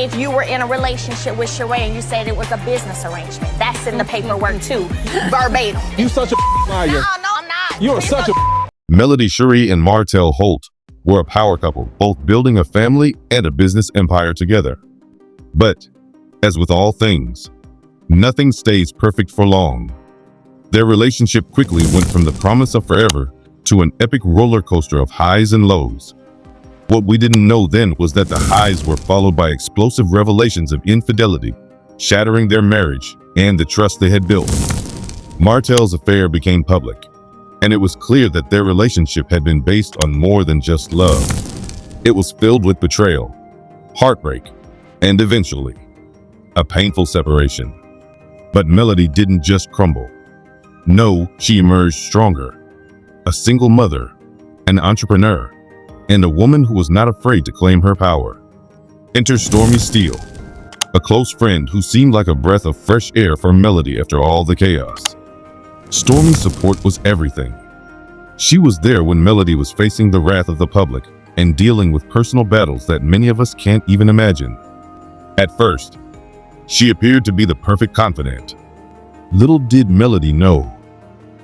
if you were in a relationship with Sheree and you said it was a business arrangement. That's in the paperwork too, verbatim. You such a liar. No, I'm not. You are such a. Melody, Sheree, and Martell Holt were a power couple, both building a family and a business empire together. But, as with all things, nothing stays perfect for long. Their relationship quickly went from the promise of forever to an epic roller coaster of highs and lows. What we didn't know then was that the highs were followed by explosive revelations of infidelity, shattering their marriage and the trust they had built. Martell's affair became public, and it was clear that their relationship had been based on more than just love. It was filled with betrayal, heartbreak, and eventually, a painful separation. But Melody didn't just crumble. No, she emerged stronger. A single mother, an entrepreneur, and a woman who was not afraid to claim her power. Enter Stormy Steele, a close friend who seemed like a breath of fresh air for Melody after all the chaos. Stormy's support was everything. She was there when Melody was facing the wrath of the public and dealing with personal battles that many of us can't even imagine. At first, she appeared to be the perfect confidant. Little did Melody know,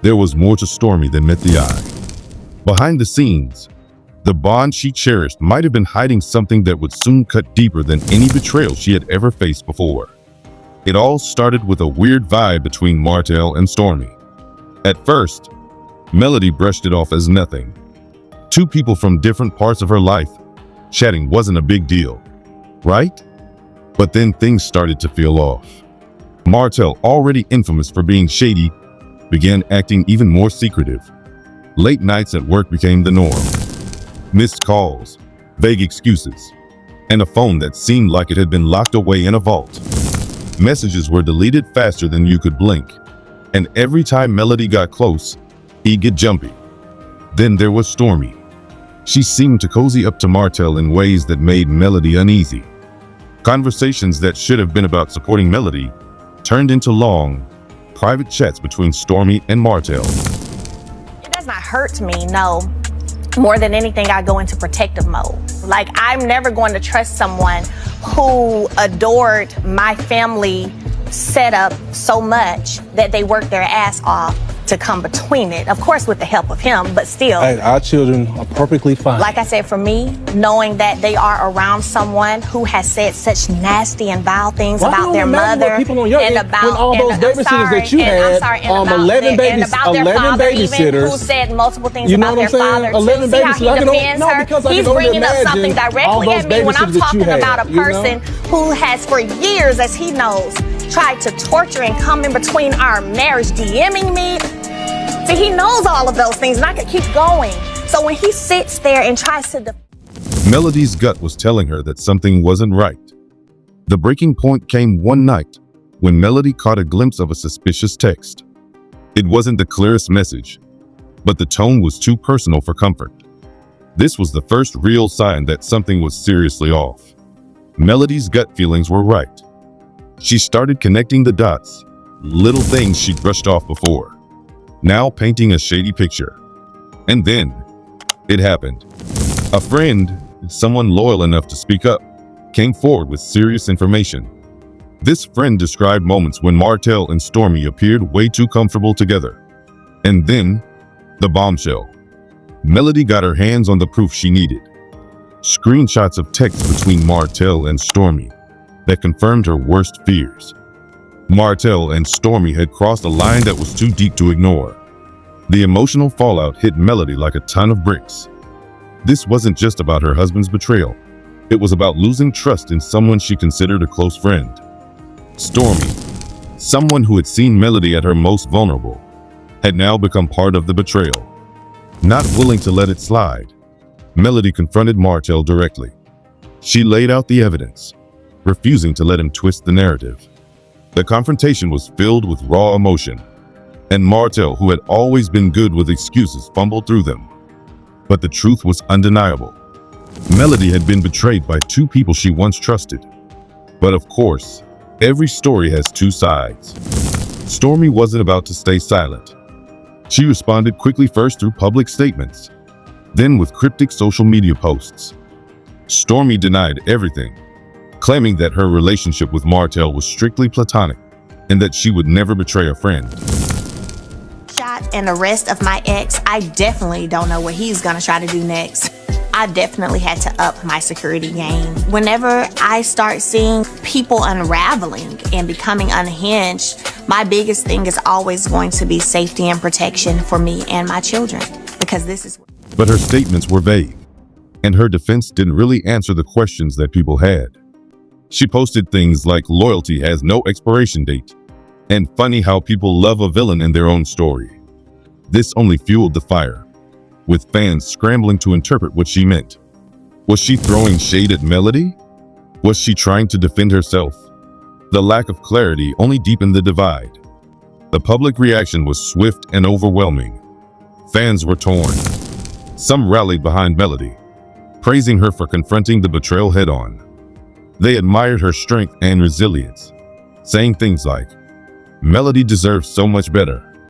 there was more to Stormy than met the eye. Behind the scenes, the bond she cherished might have been hiding something that would soon cut deeper than any betrayal she had ever faced before. It all started with a weird vibe between Martell and Stormy. At first, Melody brushed it off as nothing. Two people from different parts of her life, chatting wasn't a big deal, right? But then things started to feel off. Martell, already infamous for being shady, began acting even more secretive. Late nights at work became the norm. Missed calls, vague excuses, and a phone that seemed like it had been locked away in a vault. Messages were deleted faster than you could blink, and every time Melody got close, he'd get jumpy. Then there was Stormy. She seemed to cozy up to Martell in ways that made Melody uneasy. Conversations that should have been about supporting Melody turned into long, private chats between Stormy and Martell. It does not hurt me, no. More than anything, I go into protective mode. Like, I'm never going to trust someone who adored my family setup so much that they worked their ass off to come between it. Of course, with the help of him, but still. Hey, our children are perfectly fine. Like I said, for me, knowing that they are around someone who has said such nasty and vile things about their mother and about when all those babysitters that you had, 11 babysitters who said multiple things you know about their father. 11 See how he defends her? Because He's bringing up something directly at me when I'm talking about a person who has for years, as he knows, tried to torture and come in between our marriage, DMing me. See, he knows all of those things, and I could keep going. So when he sits there and tries to... Melody's gut was telling her that something wasn't right. The breaking point came one night when Melody caught a glimpse of a suspicious text. It wasn't the clearest message, but the tone was too personal for comfort. This was the first real sign that something was seriously off. Melody's gut feelings were right. She started connecting the dots, little things she'd brushed off before, now painting a shady picture. And then, it happened. A friend, someone loyal enough to speak up, came forward with serious information. This friend described moments when Martell and Stormy appeared way too comfortable together. And then, the bombshell. Melody got her hands on the proof she needed. Screenshots of texts between Martell and Stormy that confirmed her worst fears. Martell and Stormy had crossed a line that was too deep to ignore. The emotional fallout hit Melody like a ton of bricks. This wasn't just about her husband's betrayal. It was about losing trust in someone she considered a close friend. Stormy, someone who had seen Melody at her most vulnerable, had now become part of the betrayal. Not willing to let it slide, Melody confronted Martell directly. She laid out the evidence, refusing to let him twist the narrative. The confrontation was filled with raw emotion, and Martell, who had always been good with excuses, fumbled through them. But the truth was undeniable. Melody had been betrayed by two people she once trusted. But of course, every story has two sides. Stormy wasn't about to stay silent. She responded quickly, first through public statements, then with cryptic social media posts. Stormy denied everything, claiming that her relationship with Martell was strictly platonic and that she would never betray a friend. Shot and the rest of my ex, I definitely don't know what he's gonna try to do next. I definitely had to up my security game. Whenever I start seeing people unraveling and becoming unhinged, my biggest thing is always going to be safety and protection for me and my children, because this is. But her statements were vague, and her defense didn't really answer the questions that people had. She posted things like loyalty has no expiration date, and funny how people love a villain in their own story. This only fueled the fire, with fans scrambling to interpret what she meant. Was she throwing shade at Melody? Was she trying to defend herself? The lack of clarity only deepened the divide. The public reaction was swift and overwhelming. Fans were torn. Some rallied behind Melody, praising her for confronting the betrayal head-on. They admired her strength and resilience, saying things like, "Melody deserves so much better,"